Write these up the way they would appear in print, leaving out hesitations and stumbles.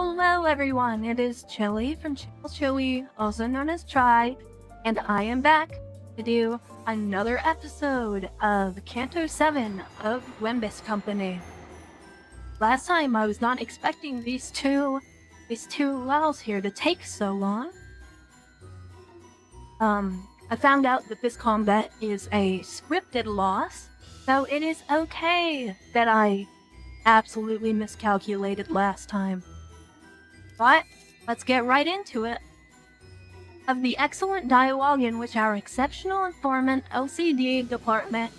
Hello everyone, it is Chili from Channel Chili, also known as Try, and I am back to do another episode of Canto 7 of Wembus Company. Last time I was not expecting these two levels here to take so long. I found out that this combat is a scripted loss, so it is okay that I absolutely miscalculated last time. But let's get right into it. Of the excellent dialogue in which our exceptional informant LCD department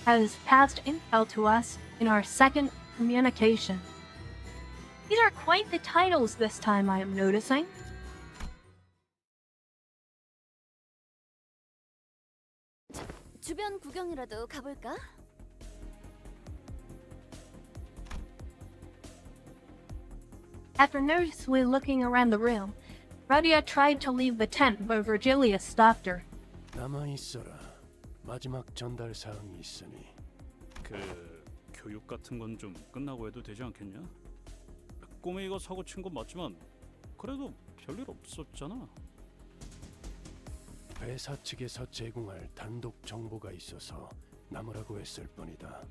has passed intel to us in our second communication. These are quite the titles this time, I am noticing. 주변 구경이라도 가볼까? After nervously looking around the room, Radia tried to leave the tent, but Virgilius stopped her. 남아 있어라. 마지막 전달 사항이 있으니. 교육 같은 건 좀 끝나고 해도 되지 않겠냐? 꼬맹이가 사고 친 건 맞지만 그래도 별일 없었잖아. 회사 측에서 제공할 단독 정보가 있어서 남으라고 했을 뿐이다.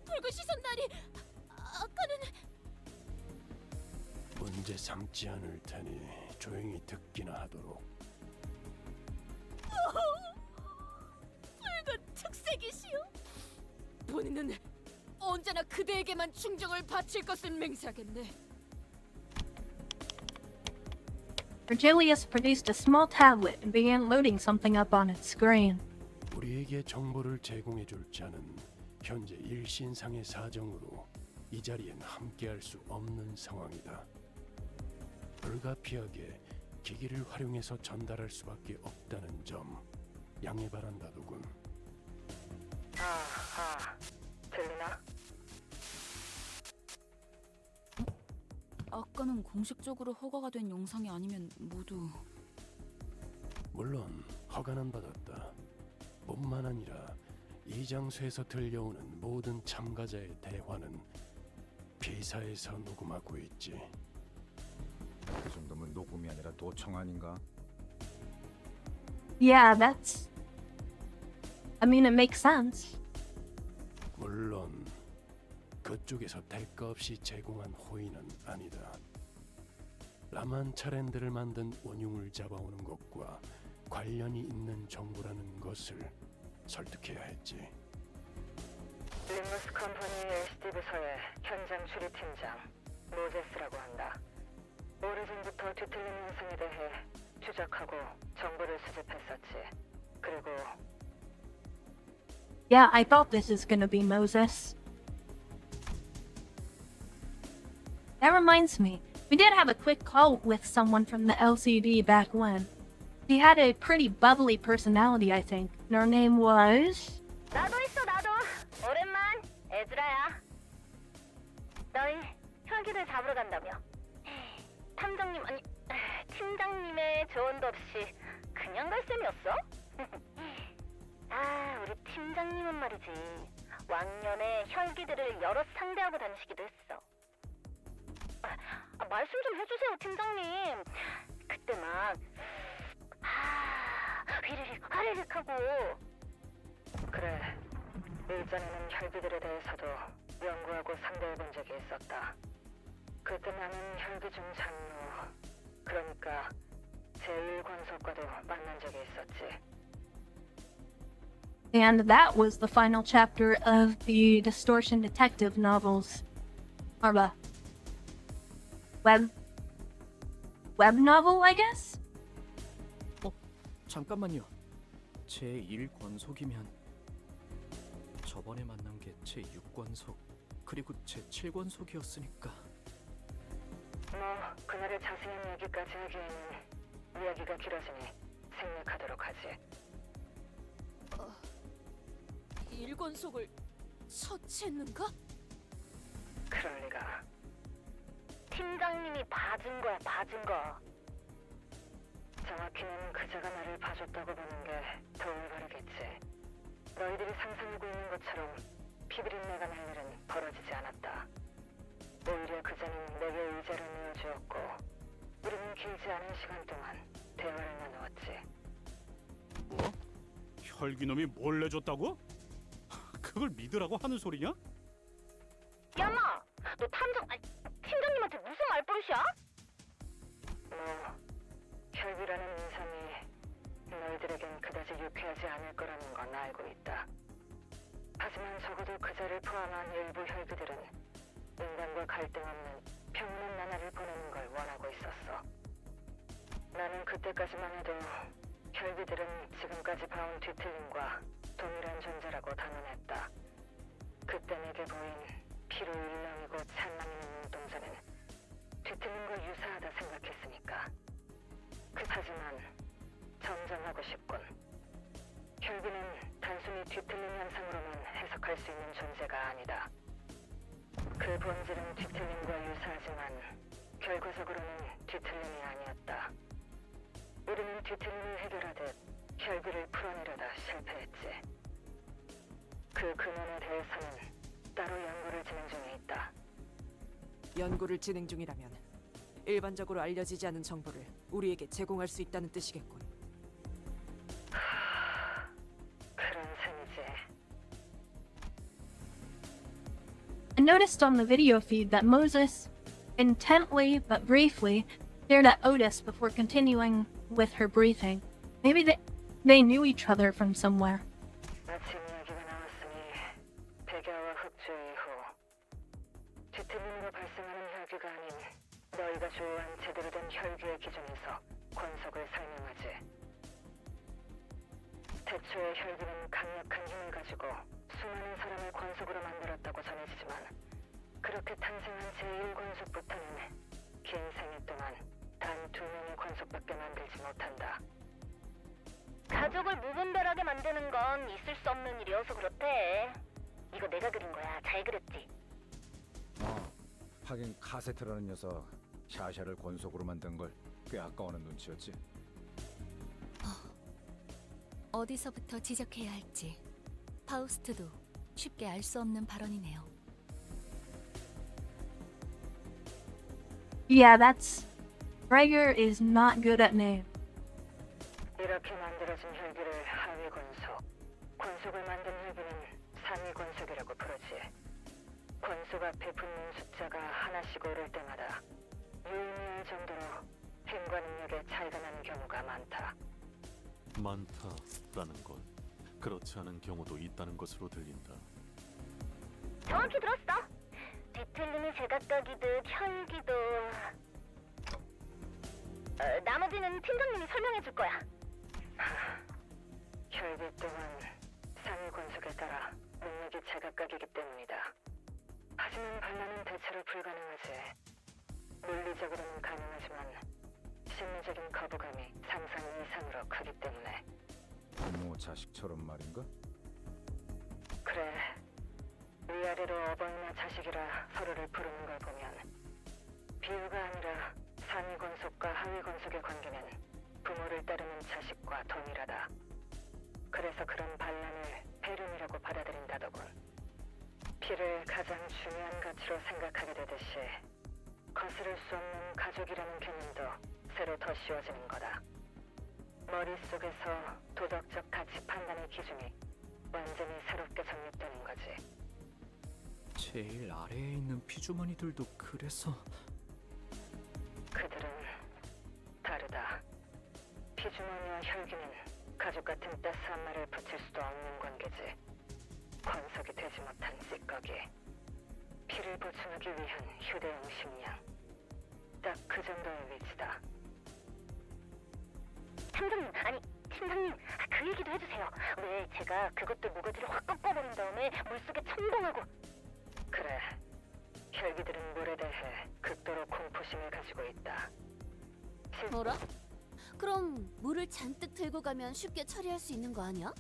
붉은 시선다리 아까는 문제 삼지 않을 테니 조용히 듣기나 하도록. 붉은 특색이시오. 본인은 언제나 그대에게만 충정을 바칠 것을 맹세하겠네. Virgilius produced a small tablet and began loading something up on its screen. 우리에게 정보를 제공해줄 자는 현재 일신상의 사정으로 이 자리엔 함께할 수 없는 상황이다. 불가피하게 기기를 활용해서 전달할 수밖에 없다는 점 양해 바란다더군. 들리나? 아까는 공식적으로 허가가 된 영상이 아니면 모두 물론 허가는 받았다. 뿐만 아니라 이 장소에서 들려오는 모든 참가자의 대화는 비사에서 녹음하고 있지. 그 정도면 녹음이 아니라 도청 아닌가? Yeah, I mean, it makes sense. 물론 그쪽에서 대가 없이 제공한 호의는 아니다. 라만 차랜드를 만든 원흉을 잡아오는 것과 관련이 있는 정보라는 것을 설득해야 했지. 림무스 컴퍼니 LCD 부서의 현장 추리 팀장 모제스라고 한다. 오래전부터 뒤틀린 현상에 대해 추적하고 정보를 수집했었지. 그리고 Yeah, I thought this was gonna be Moses. That reminds me, we did have a quick call with someone from the LCD back when. She had a pretty bubbly personality, I think. And her name was... 나도 있어 나도. 오랜만 에즈라야. 너희 혈기들 잡으러 간다며. 탐정님 아니 팀장님의 조언도 없이 그냥 갈 셈이었어? 아 우리 팀장님은 말이지 왕년에 혈기들을 여럿 상대하고 다니시기도 했어. 말씀 좀 해주세요 팀장님. 그때 막 휘리릭 화리릭 하고. 그래 일전에는 혈기들에 대해서도 연구하고 상대해본 적이 있었다. 그때 나는 혈기 중 장로 그러니까 제1권속과도 만난 적이 있었지. And that was the final chapter of the Distortion Detective novels. Or web novel, I guess? 잠깐만요. 제1권속이면 저번에 만난 게 제6권속 그리고 제7권속이었으니까. 뭐 그날의 자세한 얘기까지 하기에는 이야기가 길어지니 생략하도록 하지. 1권속을 처치했는가? 그럴 리가. 팀장님이 봐준 거야 봐준 거. 정확히는 그자가 나를 봐줬다고 보는 게 더 올바르겠지. 너희들이 상상하고 있는 것처럼 피비린내가 날 일은 벌어지지 않았다. 오히려 그자는 내게 의자를 내어주었고 우리는 길지 않은 시간 동안 대화를 나누었지. 뭐? 혈기놈이 뭘 내줬다고? 그걸 믿으라고 하는 소리냐? 야마, 너 팀장님한테 무슨 말버릇이야? 뭐 혈기라는 인상이 너희들에겐 그다지 유쾌하지 않을 거라는 건 알고 있다. 하지만 적어도 그자를 포함한 일부 혈기들은 인간과 갈등 없는 평온한 나날을 보내는 걸 원하고 있었어. 나는 그때까지만 해도 혈기들은 지금까지 봐온 뒤틀림과 동일한 존재라고 단언했다. 그때 내게 보인 피로 일렁이고 찬란한 눈동자는 뒤틀림과 유사하다 생각했으니까. 하지만 정정하고 싶군. 혈기는 단순히 뒤틀림 현상으로만 해석할 수 있는 존재가 아니다. 그 본질은 뒤틀림과 유사하지만 결과적으로는 뒤틀림이 아니었다. 우리는 뒤틀림을 해결하듯 혈기를 풀어내려다 실패했지. 그 근원에 대해서는 따로 연구를 진행 중에 있다. 연구를 진행 중이라면 일반적으로 알려지지 않은 정보를 우리에게 제공할 수 있다는 뜻이겠군. 그런 셈이지. I noticed on the video feed that Moses intently but briefly stared at Otis before continuing with her briefing. Maybe they knew each other from somewhere. 마침 이야기가 나왔으니 백야와 흑주 이후 뒤틀림으로 발생하는 혈기가 아닌 너희가 조언한 제대로 된 혈기의 기준에서 권속을 설명하지. 태초에 혈기는 강력한 힘을 가지고 수많은 사람을 권속으로 만들었다고 전해지지만 그렇게 탄생한 제1권속부터는 긴 생애 동안 단 2명의 권속밖에 만들지 못한다. 가족을 무분별하게 만드는 건 있을 수 없는 일이어서 그렇대. 이거 내가 그린 거야. 잘 그렸지? 하긴 카세트라는 녀석 샤샤를 권속으로 만든 걸 꽤 아까워하는 눈치였지. 어디서부터 지적해야 할지 파우스트도 쉽게 알 수 없는 발언이네요. Yeah, Gregor is not good at names. 이렇게 만들어진 혈기를 하위 권속, 권속을 만든 혈기는 상위 권속이라고 부르지. 권속 앞에 붙는 숫자가 하나씩 오를 때마다 유의미할 정도로 힘과 능력에 차이가 나는 경우가 많다. 많다라는 건 그렇지 않은 경우도 있다는 것으로 들린다. 정확히 들었어. 뒤틀림이 제각각이듯 혈기도... 나머지는 팀장님이 설명해 줄 거야. 혈기 또한 상위 권속에 따라 능력이 제각각이기 때문이다. 하지만 반란은 대체로 불가능하지. 물리적으로는 가능하지만 심리적인 거부감이 상상 이상으로 크기 때문에. 부모 자식처럼 말인가? 그래. 위아래로 어버이나 자식이라 서로를 부르는 걸 보면 비유가 아니라 상위 권속과 하위 권속의 관계는 부모를 따르는 자식과 동일하다. 그래서 그런 반란을 폐륜이라고 받아들인다더군. 피를 가장 중요한 가치로 생각하게 되듯이 거스를 수 없는 가족이라는 개념도 새로 더 씌워지는 거다. 머릿속에서 도덕적 가치 판단의 기준이 완전히 새롭게 정립되는 거지. 제일 아래에 있는 피주머니들도 그래서 그들은 다르다. 피주머니와 혈기는 가족 같은 따스한 말을 붙일 수도 없는 관계지. 권속이 되지 못한 찌꺼기. 피를 보충하기 위한 휴대용 식량. 딱 그 정도의 위치다. 팀장님, 그 얘기도 해주세요. 왜 제가 그것들 모가지를 확 꺾어버린 다음에 물속에 첨벙하고... 그래. 혈기들은 물에 대해 극도로 공포심을 가지고 있다. 뭐라? 그럼 물을 잔뜩 들고 가면 쉽게 처리할 수 있는 거 아니야?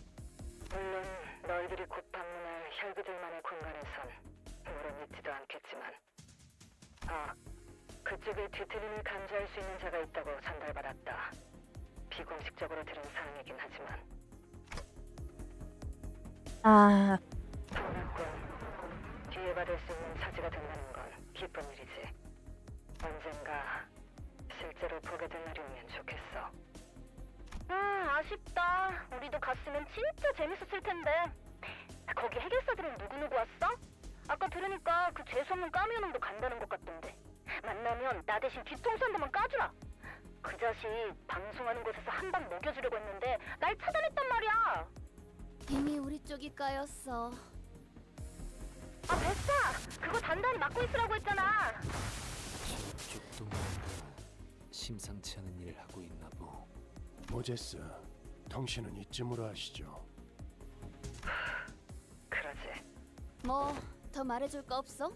물론 너희들이 곧 방문할 혈기들만의 공간에선 물은 있지도 않겠지만. 그쪽에 뒤틀림을 감지할 수 있는 자가 있다고 전달받았다. 비공식적으로 들은 사항이긴 하지만. Ah, 반갑군. 받을 수 있는 처지가 된다는 건 기쁜 일이지. 언젠가 실제로 보게 될 날이 오면 좋겠어. 아쉽다. 우리도 갔으면 진짜 재밌었을 텐데. 거기 해결사들은 누구누구 왔어? 아까 들으니까 그 재수없는 까미오놈도 간다는 것 같던데. 만나면 나 대신 뒤통수 한 대만 까주라. 그 자식 방송하는 곳에서 한 방 먹여주려고 했는데 날 차단했단 말이야. 이미 우리 쪽이 까였어. 뱃사! 그거 단단히 막고 있으라고 했잖아. 저쪽도 뭔가 심상치 않은 일을 하고 있나 보. 모제스, 당신은 이쯤으로 하시죠. 그러지. 뭐 더 말해줄 거 없어?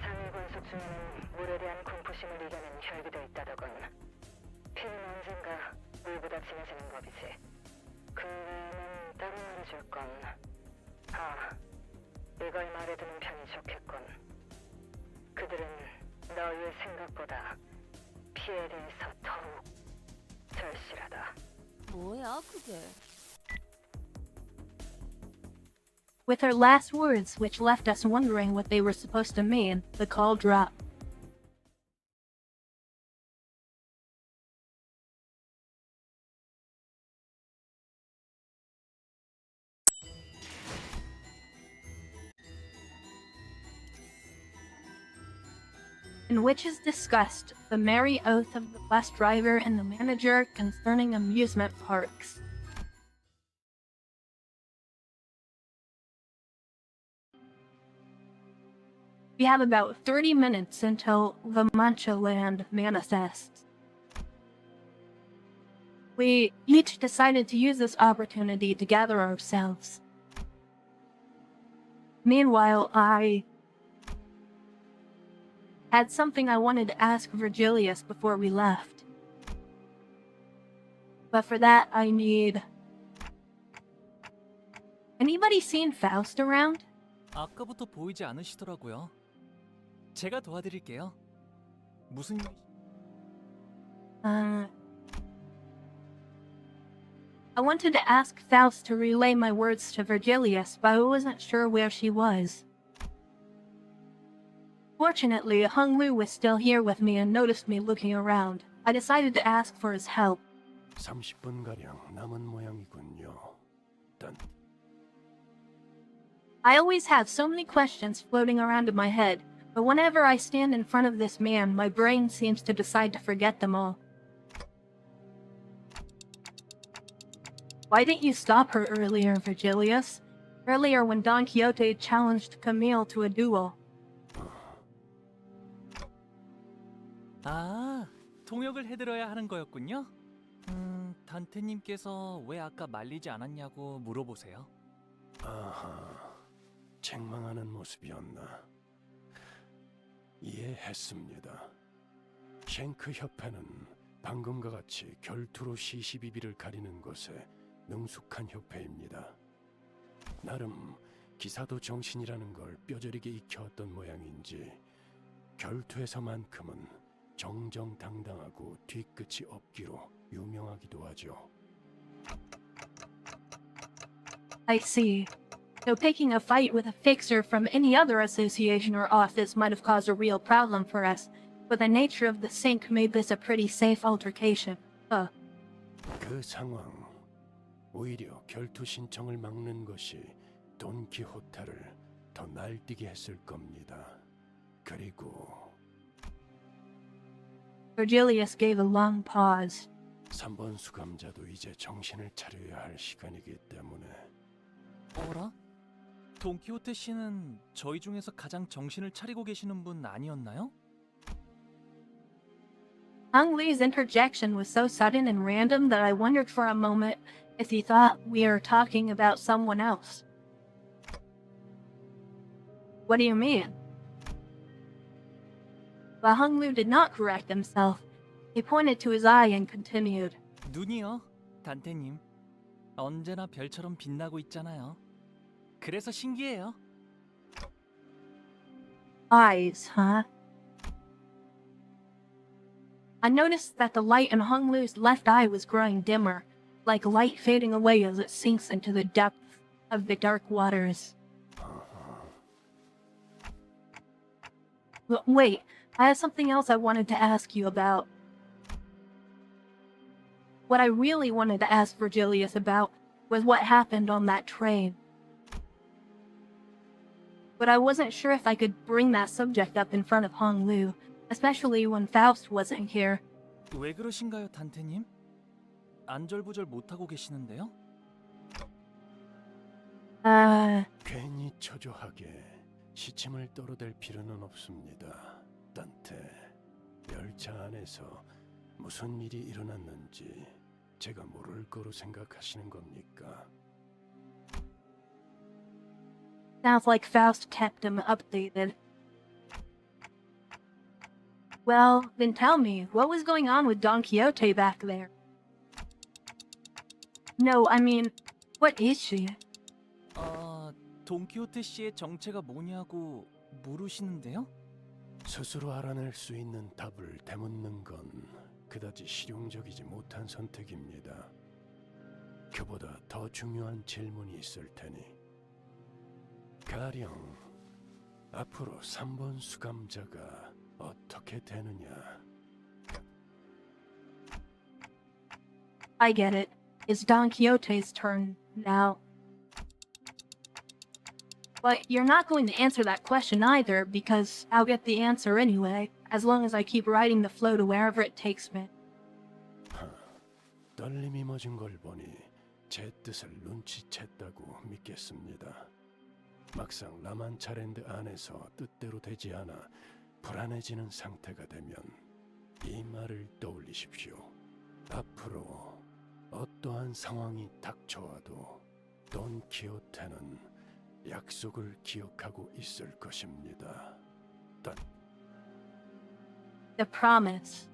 상위 군속 중에는 물에 대한 공포심을 이겨낸 혈기도 있다더군. 피는 언젠가 물보다 진해지는 법이지. 그 외에는 따로 말해줄 건... 이걸 말해두는 편이 좋겠군. 그들은 너희의 생각보다 피에 대해서 더욱 절실하다. 뭐야 그게? With her last words, which left us wondering what they were supposed to mean, the call dropped. In which is discussed the merry oath of the bus driver and the manager concerning amusement parks. We have about 30 minutes until the Mancha Land manifests. We each decided to use this opportunity to gather ourselves. Meanwhile, I had something I wanted to ask Virgilius before we left. But for that, I need... Anybody seen Faust around? 아까부터 보이지 않으시더라고요. 제가 도와드릴게요. 무슨 일... I wanted to ask Faust to relay my words to Virgilius, but I wasn't sure where she was. Fortunately, Hung Lu was still here with me and noticed me looking around. I decided to ask for his help. 30분가량 남은 모양이군요. I always have so many questions floating around in my head, but whenever I stand in front of this man, my brain seems to decide to forget them all. Why didn't you stop her earlier, Virgilius? Earlier when Don Quixote challenged Camille to a duel. 아, 통역을 해드려야 하는 거였군요. 단테님께서 왜 아까 말리지 않았냐고 물어보세요. 아하, 책망하는 모습이었나. 이해했습니다. 쉔크 협회는 방금과 같이 결투로 시시비비를 가리는 것에 능숙한 협회입니다. 나름 기사도 정신이라는 걸 뼈저리게 익혀왔던 모양인지 결투에서만큼은 정정당당하고 뒤끝이 없기로 유명하기도 하죠. I see. So picking a fight with a fixer from any other association or office might have caused a real problem for us, but the nature of the sink made this a pretty safe altercation. 그 상황, 오히려 결투 신청을 막는 것이 돈키호테를 더 날뛰게 했을 겁니다. 그리고 Virgilius gave a long pause. 3번 수감자도 이제 정신을 차려야 할 시간이기 때문에. 어라? 돈키호테 씨는 저희 중에서 가장 정신을 차리고 계시는 분 아니었나요? Hung Lee's interjection was so sudden and random that I wondered for a moment if he thought we were talking about someone else. What do you mean? But Hung Lu did not correct himself. He pointed to his eye and continued. 눈이요, 단테님. 언제나 별처럼 빛나고 있잖아요. 그래서 신기해요. Eyes, huh? I noticed that the light in Hung Lu's left eye was growing dimmer, like light fading away as it sinks into the depths. of the Dark Waters. But wait, I have something else I wanted to ask you about. What I really wanted to ask Virgilius about was what happened on that train. But I wasn't sure if I could bring that subject up in front of Hong Lu, especially when Faust wasn't here. 왜 그러신가요, 단테님? 안절부절 못하고 계시는데요? 괜히 초조하게 시침을 떨어댈 필요는 없습니다. 단테, 열차 안에서 무슨 일이 일어났는지 제가 모를 거로 생각하시는 겁니까? Sounds like Faust kept him updated. Well, then tell me, what was going on with Don Quixote back there? No, I mean, what is she? 돈키호테 씨의 정체가 뭐냐고 물으시는데요? 스스로 알아낼 수 있는 답을 되묻는 건 그다지 실용적이지 못한 선택입니다. 그보다 더 중요한 질문이 있을 테니. 가령 앞으로 3번 수감자가 어떻게 되느냐. I get it. It's Don Quixote's turn now. But you're not going to answer that question either, because I'll get the answer anyway, as long as I keep riding the flow to wherever it takes me. 떨림이 멎은 걸 보니 제 뜻을 눈치챘다고 믿겠습니다. 막상 라만차랜드 안에서 뜻대로 되지 않아 불안해지는 상태가 되면 이 말을 떠올리십시오. 앞으로 어떠한 상황이 닥쳐와도 돈 키호테는 약속을 기억하고 있을 것입니다. The promise.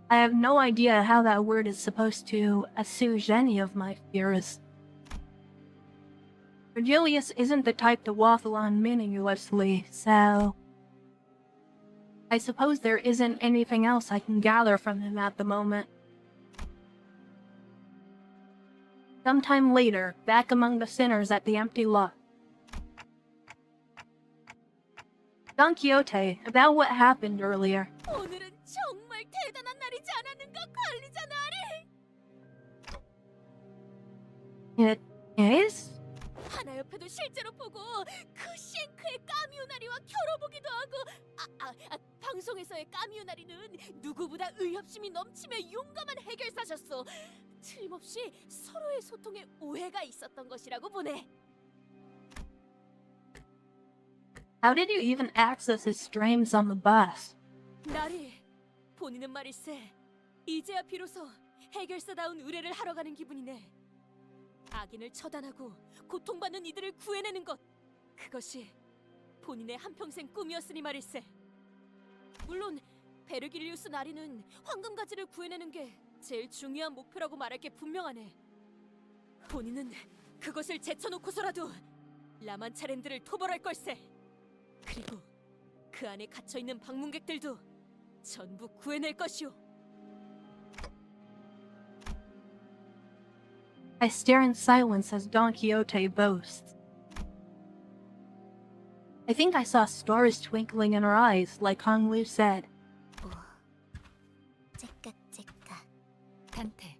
I have no idea how that word is supposed to assuage any of my fears. Virgilius isn't the type to waffle on meaninglessly, so I suppose there isn't anything else I can gather from him at the moment. Sometime later, back among the sinners at the empty lot. Don Quixote, about what happened earlier. 오늘은 정말 대단한 날이지 않았는가, 관리자 날이? It is? 하나 옆에도 실제로 보고 그 쉔크의 까미오나리와 겨뤄보기도 하고 방송에서의 까미오나리는 누구보다 의협심이 넘치며 용감한 해결사셨어. 틀림없이 서로의 소통에 오해가 있었던 것이라고 보네. How did you even access his streams on the bus? 나리, 본인은 말일세 이제야 비로소 해결사다운 의뢰를 하러 가는 기분이네. 악인을 처단하고 고통받는 이들을 구해내는 것, 그것이 본인의 한평생 꿈이었으니 말일세. 물론 베르길리우스 나리는 황금가지를 구해내는 게 제일 중요한 목표라고 말할 게 분명하네. 본인은 그것을 제쳐놓고서라도 라만차랜드를 토벌할 걸세. 그리고 그 안에 갇혀있는 방문객들도 전부 구해낼 것이오. I stare in silence as Don Quixote boasts. I think I saw stars twinkling in her eyes, like Hong Lu said. 째까째까. 단테,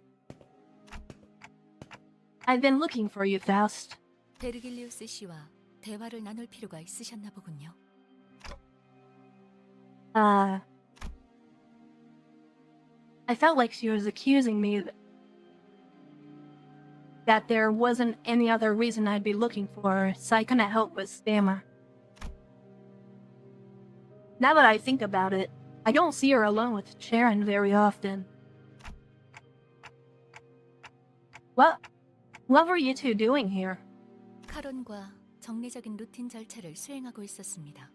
I've been looking for you, Faust. 베르길리우스 씨와 대화를 나눌 필요가 있으셨나 보군요. I felt like she was accusing me that there wasn't any other reason I'd be looking for her, so I couldn't help but stammer. Now that I think about it, I don't see her alone with Sharon very often. What were you two doing here? 카론과 정례적인 루틴 절차를 수행하고 있었습니다.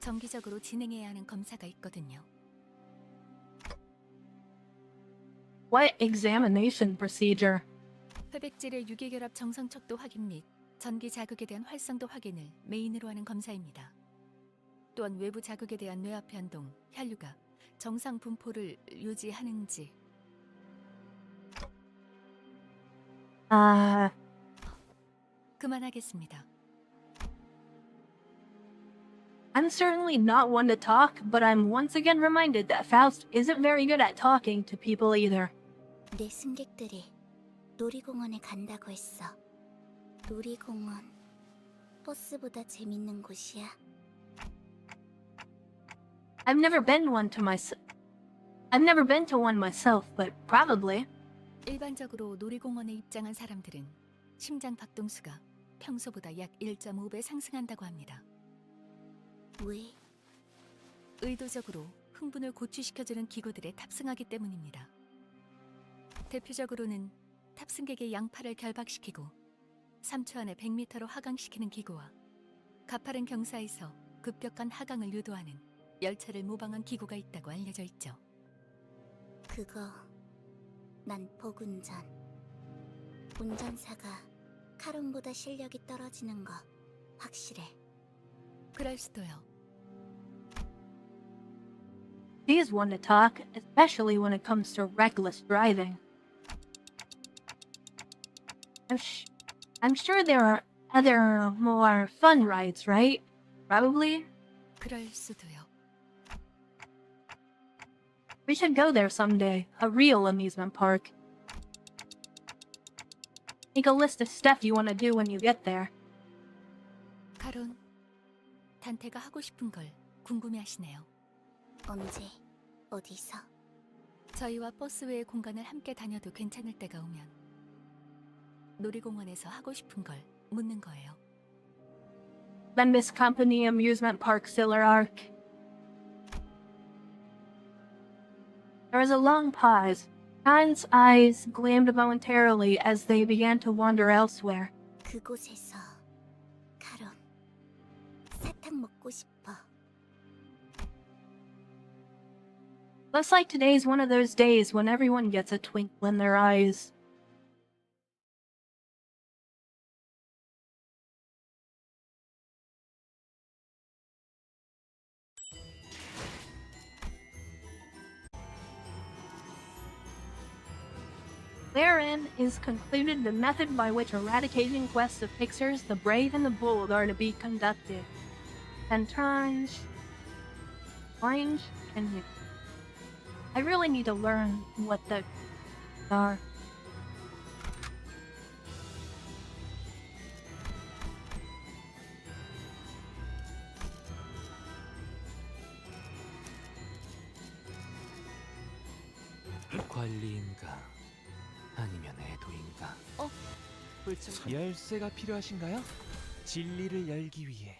정기적으로 진행해야 하는 검사가 있거든요. What examination procedure? 회백질의 유기결합 정상 척도 확인 및 전기 자극에 대한 활성도 확인을 메인으로 하는 검사입니다. 또한 외부 자극에 대한 뇌압 변동, 혈류가 정상 분포를 유지하는지. 그만하겠습니다. I'm certainly not one to talk, but I'm once again reminded that Faust isn't very good at talking to people either. 내 승객들이 놀이공원에 간다고 했어. 놀이공원 버스보다 재밌는 곳이야. I've never been to one myself, but probably. 일반적으로 놀이공원에 입장한 사람들은 심장 박동수가 평소보다 약 1.5배 상승한다고 합니다. 왜? 의도적으로 흥분을 고취시켜주는 기구들에 탑승하기 때문입니다. 대표적으로는 탑승객의 양팔을 결박시키고 3초 안에 100m로 하강시키는 기구와 가파른 경사에서 급격한 하강을 유도하는 열차를 모방한 기구가 있다고 알려져 있죠. 그거 난폭 운전. 운전사가 카론보다 실력이 떨어지는 거 확실해. 그럴 수도요. She's one to talk, especially when it comes to reckless driving. I'm sure there are other, more fun rides, right? Probably. 그럴 수도요. We should go there someday. A real amusement park. Make a list of stuff you want to do when you get there. 카론, 단테가 하고 싶은 걸 궁금해하시네요. 언제? 어디서? 저희와 버스 외의 공간을 함께 다녀도 괜찮을 때가 오면 놀이공원에서 하고 싶은 걸 묻는 거예요. Then Miss Company Amusement Park Siller Arc. There was a long pause. Han's eyes gleamed momentarily as they began to wander elsewhere. 그곳에서 카론 사탕 먹고 싶어. Looks like today's one of those days when everyone gets a twinkle in their eyes. Therein is concluded the method by which eradicating quests of Pixars, the brave and the bold are to be conducted. Entrange, Orange, and I really need to learn what the are. 관리인가 아니면 애도인가? 열쇠가 필요하신가요? 진리를 열기 위해.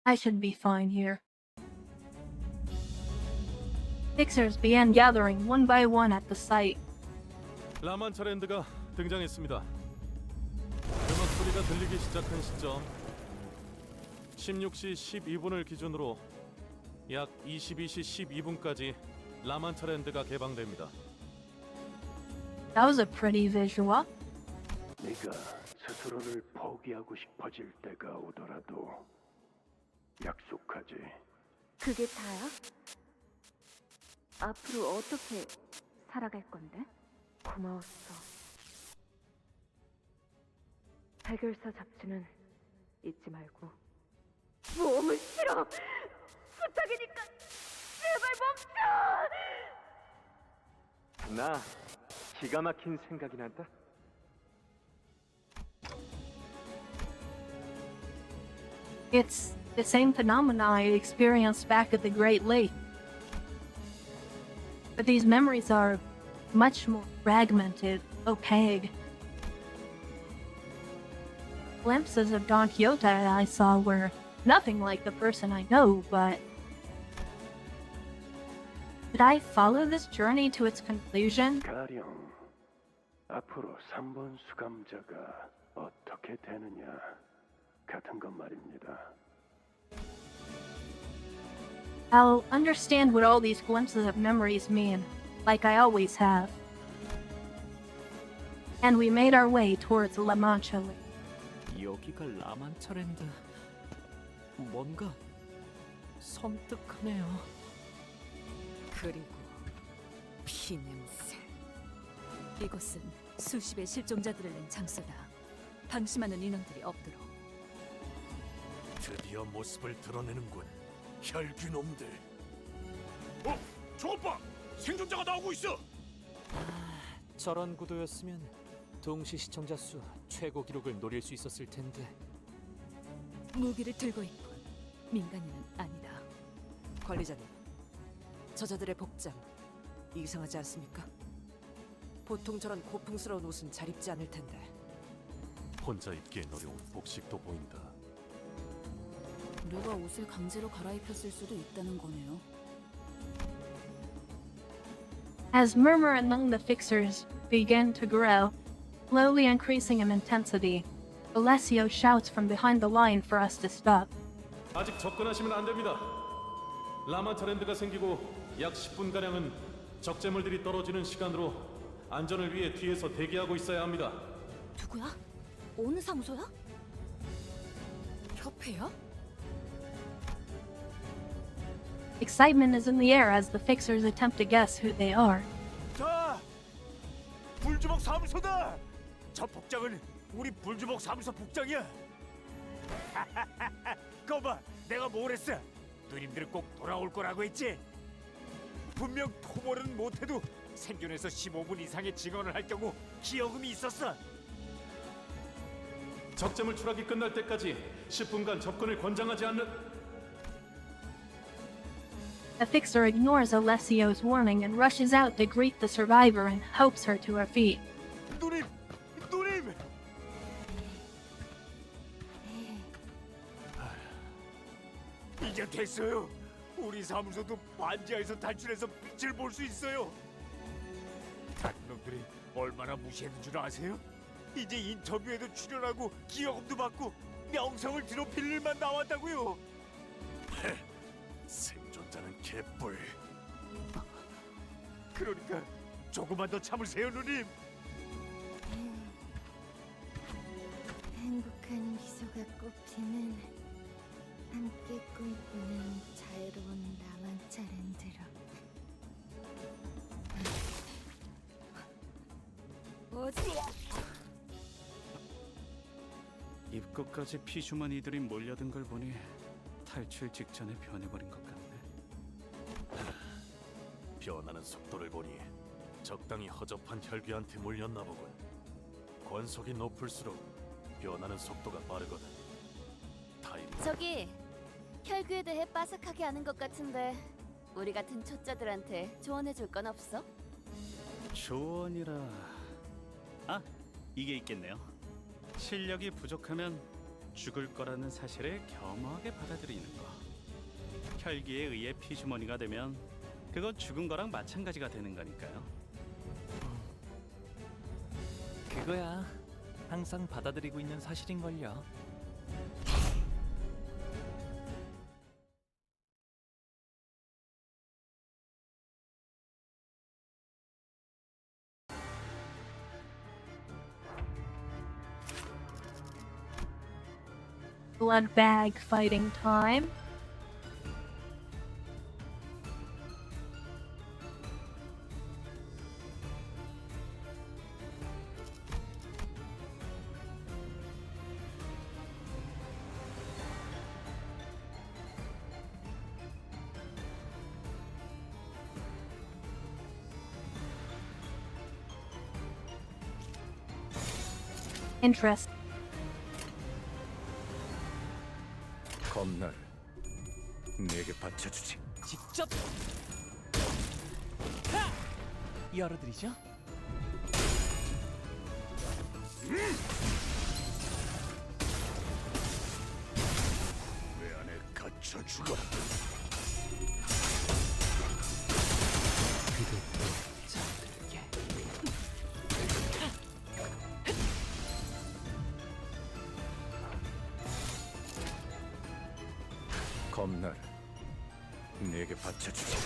I should be fine here. Pixars began gathering one by one at the site. 라만차랜드가 등장했습니다. 음악 소리가 들리기 시작한 시점 16시 12분을 기준으로 약 22시 12분까지 라만차랜드가 개방됩니다. That was a pretty visual. 네가 스스로를 포기하고 싶어질 때가 오더라도 약속하지. 그게 다야? 앞으로 어떻게 살아갈 건데? 고마웠어. 해결사 잡지는 잊지 말고. 몸을 싫어! 부탁이니까 제발 멈춰! 나 기가 막힌 생각이 난다. It's the same phenomena I experienced back at the Great Lake. But these memories are much more fragmented, opaque. Glimpses of Don Quixote I saw were nothing like the person I know, but did I follow this journey to its conclusion? 가령 앞으로 3번 수감자가 어떻게 되느냐 같은 것 말입니다. I'll understand what all these glimpses of memories mean, like I always have. And we made our way towards La Mancha Lake. 여기가 라만차랜드. 뭔가 섬뜩하네요. 그리고 피냄새. 이곳은 수십의 실종자들을 낸 장소다. 방심하는 인원들이 없도록. 드디어 모습을 드러내는군. 혈귀놈들. 저것 봐! 생존자가 나오고 있어! 저런 구도였으면 동시 시청자 수 최고 기록을 노릴 수 있었을 텐데. 무기를 들고 있군. 민간인은 아니다. 관리자님, 저자들의 복장 이상하지 않습니까? 보통 저런 고풍스러운 옷은 잘 입지 않을 텐데. 혼자 입기엔 어려운 복식도 보인다. 누가 옷을 강제로 갈아입혔을 수도 있다는 거네요. As murmur among the fixers began to grow, slowly increasing in intensity, Alessio shouts from behind the line for us to stop. 아직 접근하시면 안 됩니다. 라마 트렌드가 생기고 약 10분 가량은 적재물들이 떨어지는 시간으로 안전을 위해 뒤에서 대기하고 있어야 합니다. 누구야? 어느 사무소야? 협회야? Excitement is in the air as the fixers attempt to guess who they are. 자, 불주먹 사무소다. 저 복장은 우리 불주먹 사무소 복장이야. 거봐, 내가 뭘 했어? 누님들 꼭 돌아올 거라고 했지. 분명 토벌은 못해도 생존해서 15분 이상의 증언을 할 경우 기여금이 있었어. 적재물 추락이 끝날 때까지 10분간 접근을 권장하지 않는. The fixer ignores Alessio's warning and rushes out to greet the survivor and helps her to her feet. 누님, 누님. 이제 됐어요. 우리 사무소도 반지하에서 탈출해서 빛을 볼 수 있어요. 다른 놈들이 얼마나 무시했는 줄 아세요? 이제 인터뷰에도 출연하고 기여금도 받고 명성을 뒤로 일만 남았다고요. 생존자는 개뿔. 그러니까 조금만 더 참으세요, 누님. 행복한 미소가 꽃피는 함께 꿈꾸는 자유로운 나만 차례들어. 입구까지 피주머니들이 몰려든 걸 보니 탈출 직전에 변해버린 것 같네. 변하는 속도를 보니 적당히 허접한 혈귀한테 물렸나 보군. 권속이 높을수록 변하는 속도가 빠르거든. 타임. 저기 혈귀에 대해 빠삭하게 아는 것 같은데 우리 같은 초짜들한테 조언해줄 건 없어? 조언이라... 아, 이게 있겠네요. 실력이 부족하면 죽을 거라는 사실을 겸허하게 받아들이는 거. 혈기에 의해 피주머니가 되면 그건 죽은 거랑 마찬가지가 되는 거니까요. 그거야. 항상 받아들이고 있는 사실인걸요. Blood bag fighting time. Interest. 겁나를 내게 바쳐주지. 직접 열어드리죠. 내 안에 갇혀 죽어라. 겁나를 내게 바쳐주지.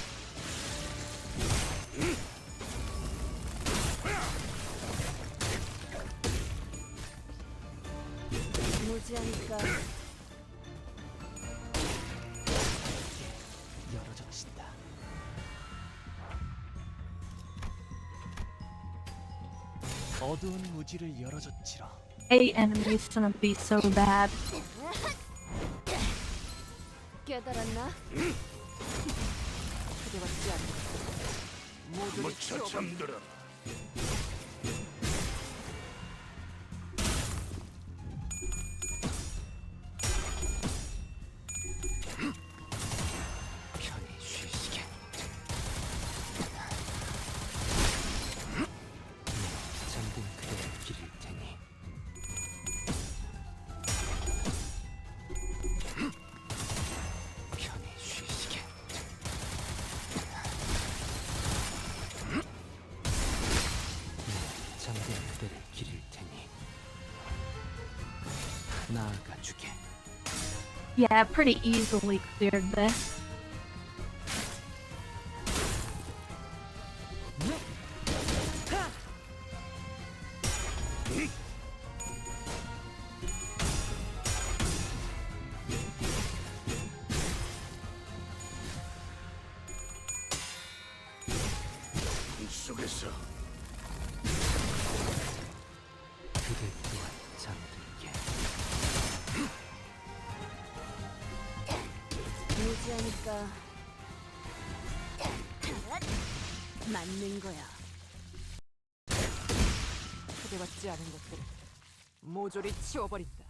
무지하니까 어두운 무지를 열어줬지라. Hate enemies shouldn't be so bad. 깨달았나? 초대받지 않은 것들 모조리 치워버린다. 편히 쉬시게. 잠든 그대를 기릴 테니. 편히 쉬시게. 잠든 그대를 기릴 테니. 나아가 주게. Yeah, pretty easily cleared this. 속에서 그대 또한 잠들게. 무지하니까 맞는 거야. 초대받지 않은 것들 모조리 치워버린다.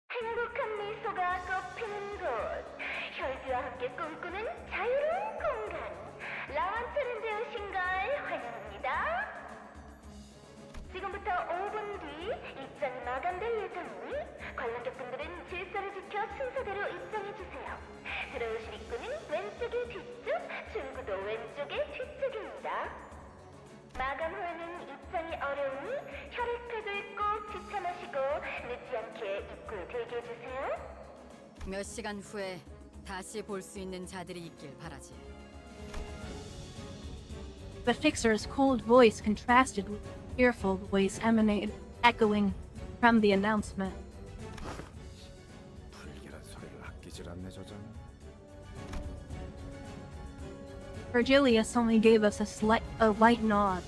행복한 미소가 꽃피는 곳, 혈기와 함께 꿈꾸는 자유로운 공간, 라완트랜드에 오신 걸 환영합니다. 지금부터 5분 뒤 입장이 마감될 예정이니 관람객분들은 질서를 지켜 순서대로 입장해주세요. 들어오실 입구는 왼쪽의 뒤쪽, 출구도 왼쪽의 뒤쪽입니다. 마감 후에는 입장이 어려우니 혈액팩을 꼭 지참하시고 늦지 않게 입구에 대기해주세요. 몇 시간 후에 다시 볼 수 있는 자들이 있길 바라지. The fixer's cold voice contrasted with the fearful voice echoing from the announcement. 불길한 소리를 아끼질 않네 저장. Virgilius only gave us a light nod.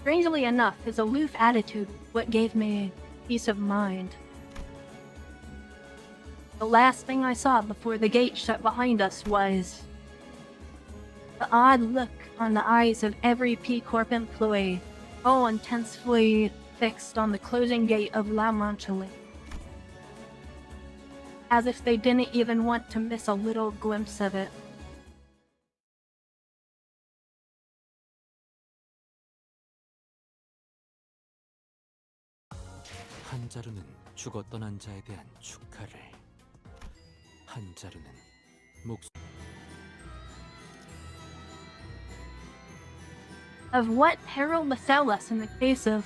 Strangely enough, his aloof attitude was what gave me peace of mind. The last thing I saw before the gate shut behind us was the odd look on the eyes of every P Corp employee, all intensely fixed on the closing gate of La Mancha, as if they didn't even want to miss a little glimpse of it. 한 자루는 죽어 떠난 자에 대한 축하를, 한 자루는 Of what peril befell us in the case of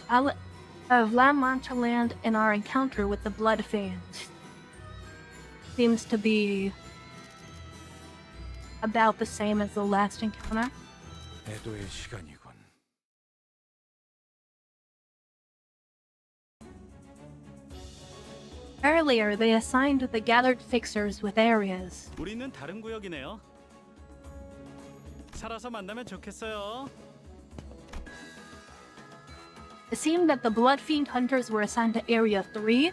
La Mancha land and our encounter with the Blood Fiends seems to be about the same as the last encounter. 애도의 시간이군. Earlier, they assigned the gathered fixers with areas. 우리는 다른 구역이네요. 살아서 만나면 좋겠어요. It seemed that the Blood Fiend hunters were assigned to Area 3,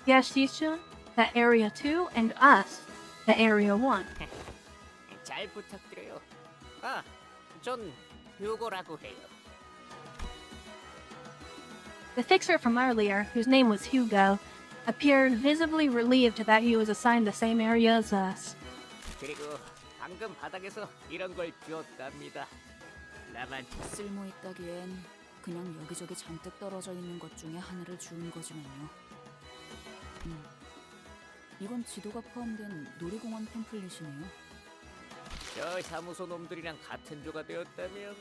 Yashishun to Area 2, and us to Area 1. 잘 부탁드려요. 아, 전 휴고라고 해요. The fixer from earlier, whose name was Hugo, appeared visibly relieved that he was assigned the same area as us. 그리고 방금 바닥에서 이런 걸 주웠답니다. 나만 쓸모 있다기엔 그냥 여기저기 잔뜩 떨어져 있는 것 중에 하나를 주운 거지만요. 이건 지도가 포함된 놀이공원 팸플릿이네요. 저 사무소 놈들이랑 같은 조가 되었다면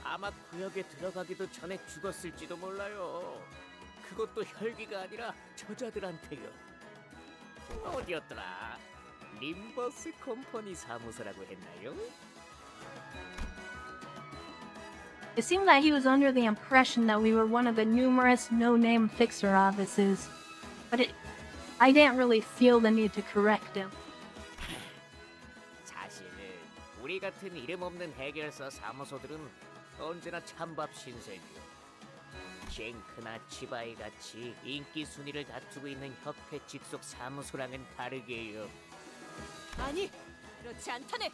아마 구역에 들어가기도 전에 죽었을지도 몰라요. 그것도 혈기가 아니라 저자들한테요. 어디였더라? 림버스 컴퍼니 사무소라고 했나요? It seemed that he was under the impression that we were one of the numerous no-name fixer offices, but I didn't really feel the need to correct him. 우리 같은 이름 없는 해결사 사무소들은 언제나 찬밥 신세죠. 쉔크나 치바이 같이 인기 순위를 다투고 있는 협회 직속 사무소랑은 다르게요. 아니, 그렇지 않다네.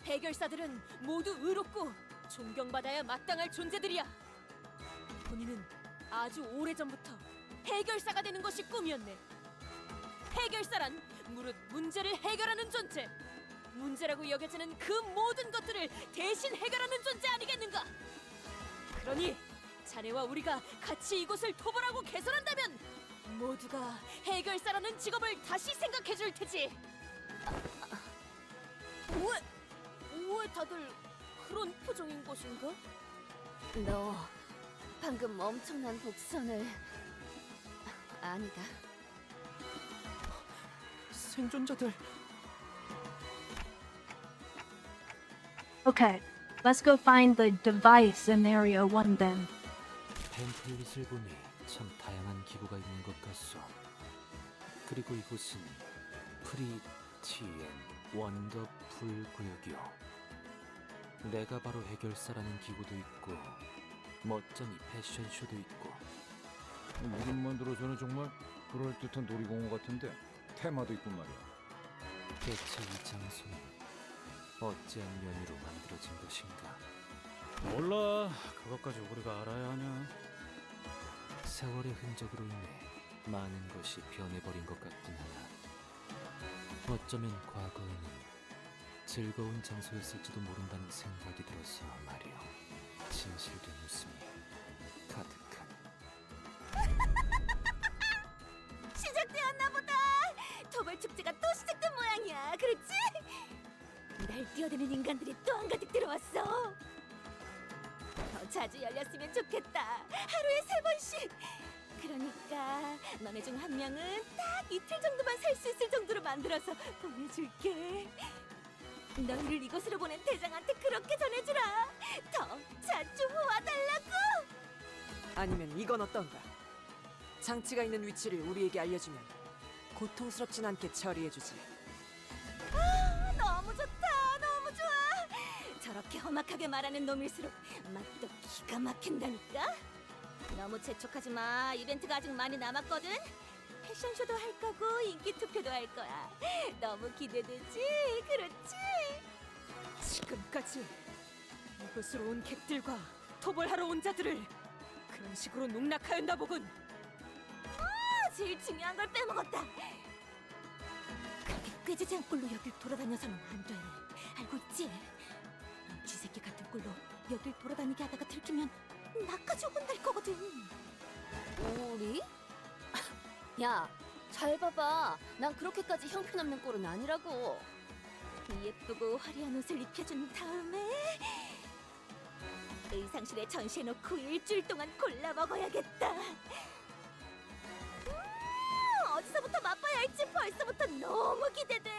해결사들은 모두 의롭고 존경받아야 마땅할 존재들이야. 본인은 아주 오래전부터 해결사가 되는 것이 꿈이었네. 해결사란 무릇 문제를 해결하는 존재. 문제라고 여겨지는 그 모든 것들을 대신 해결하는 존재 아니겠는가? 그러니 자네와 우리가 같이 이곳을 토벌하고 개선한다면 모두가 해결사라는 직업을 다시 생각해 줄 테지. 왜 다들 그런 표정인 것인가? 너 방금 엄청난 복선을... 아니다. 생존자들. Okay, let's go find the device in Area 1 then. 팸플릿을 보니 참 다양한 기구가 있는 것 같소. 그리고 이곳은 프리티엔 원더풀 구역이요. 내가 바로 해결사라는 기구도 있고 멋쟁이 패션쇼도 있고. 이름만 들어서는 정말 그럴듯한 놀이공원 같은데 테마도 있고 말이야. 대체 이 장소는 어찌한 연유로 만들어진 것인가? 몰라. 그것까지 우리가 알아야 하냐? 세월의 흔적으로 인해 많은 것이 변해버린 것 같긴 하나 어쩌면 과거에는 즐거운 장소였을지도 모른다는 생각이 들어서 말이오. 진실된 웃음이 가득한. 시작되었나 보다. 토벌 축제가 또 시작된 모양이야. 그렇지? 날 뛰어드는 인간들이 또 한가득 들어왔어. 더 자주 열렸으면 좋겠다. 하루에 3번씩. 그러니까 너네 중 한 명은 딱 이틀 정도만 살 수 있을 정도로 만들어서 보내줄게. 너희를 이곳으로 보낸 대장한테 그렇게 전해주라. 더 자주 와달라고. 아니면 이건 어떤가? 장치가 있는 위치를 우리에게 알려주면 고통스럽진 않게 처리해주지. 아, 너무 좋다. 너무 좋아. 저렇게 험악하게 말하는 놈일수록 맛도 기가 막힌다니까. 너무 재촉하지 마. 이벤트가 아직 많이 남았거든. 패션쇼도 할 거고 인기 투표도 할 거야. 너무 기대되지? 그렇지? 지금까지 이곳으로 온 객들과 토벌하러 온 자들을 그런 식으로 농락하였나 보군. 제일 중요한 걸 빼먹었다. 그렇게 꾀지지 않은 꼴로 여길 돌아다녀서는 안 돼. 알고 있지? 쥐새끼 같은 꼴로 여길 돌아다니게 하다가 들키면 나까지 혼날 거거든. 우리? 야, 잘 봐봐. 난 그렇게까지 형편없는 꼴은 아니라고. 예쁘고 화려한 옷을 입혀준 다음에 의상실에 전시해놓고 일주일 동안 골라 먹어야겠다. 어디서부터 맛봐야 할지 벌써부터 너무 기대돼.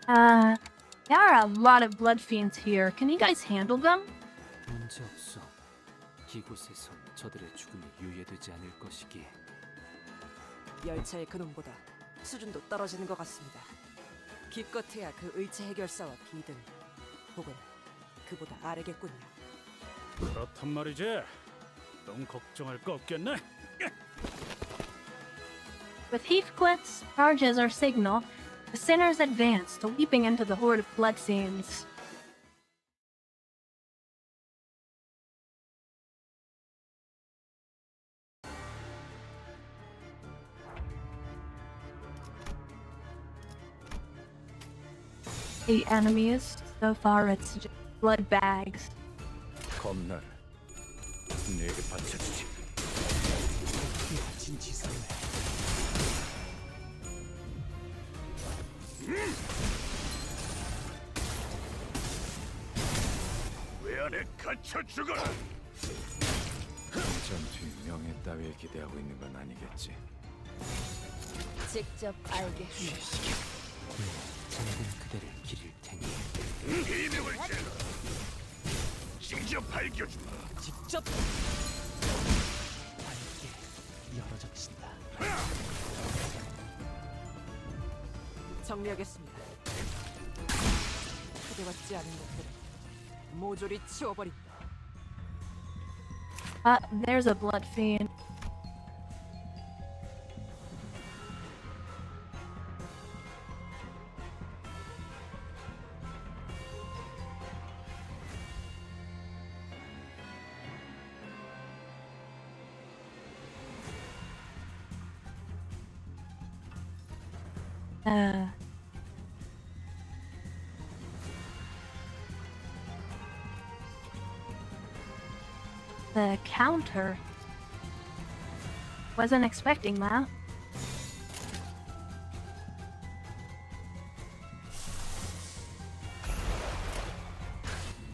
There are a lot of blood fiends here. Can you guys handle them? 문제 없어. 이곳에선 저들의 죽음이 유예되지 않을 것이기에. 열차의 그놈보다 수준도 떨어지는 것 같습니다. 기껏해야 그 의체 해결사와 비등 혹은 그보다 아래겠군요. 그렇단 말이지. 너무 걱정할 거 없겠네. With Heathcliff's charge as our signal, the sinners advanced, leaping into the horde of blood fiends. The enemies, so far it's just blood bags. 겁날. 내게 바쳐주지. 진지성네. 왜 안에 갇혀 죽어라. 전투의 명예 따위에 기대하고 있는 건 아니겠지. 직접 알게 하네. 잠든 그대를 기릴 테니. 비명을 질러. 직접 밝혀주마. 직접 밝게 열어젖힌다. 정리하겠습니다. 초대받지 않은 것들은 모조리 치워버린다. There's a blood fiend. The counter. Wasn't expecting that.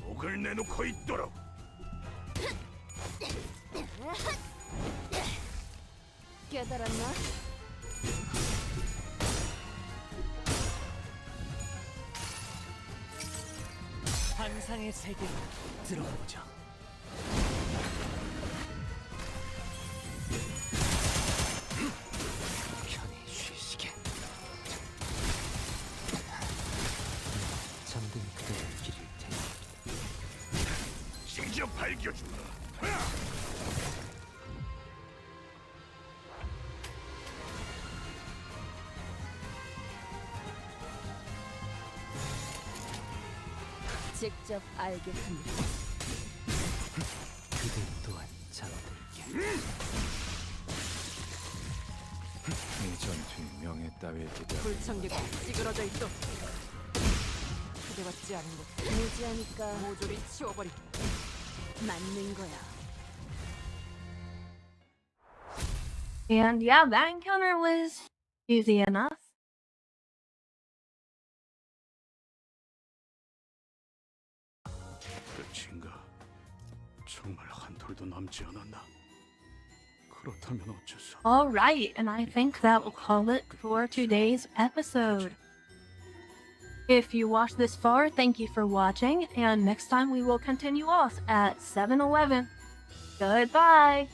목을 내놓고 있도록. 깨달았나? 환상의 세계로 들어보자. 편히 쉬시게. 잠든 그대의 길을 대. 직접 밝혀준다. 직접 알겠습니다. 그대 또한 잠들게. 이 전투의 명예 따위에 기대. 불청객이 찌그러져 있어. 초대받지 않은 것들 무지하니까 모조리 치워버린다. 맞는 거야. And yeah, that encounter was easy enough. 끝인가? 정말 한 톨도 남지 않았나? 그렇다면 어째서? Alright, and I think that will call it for today's episode. If you watched this far, thank you for watching, and next time we will continue off at 7-Eleven. Goodbye!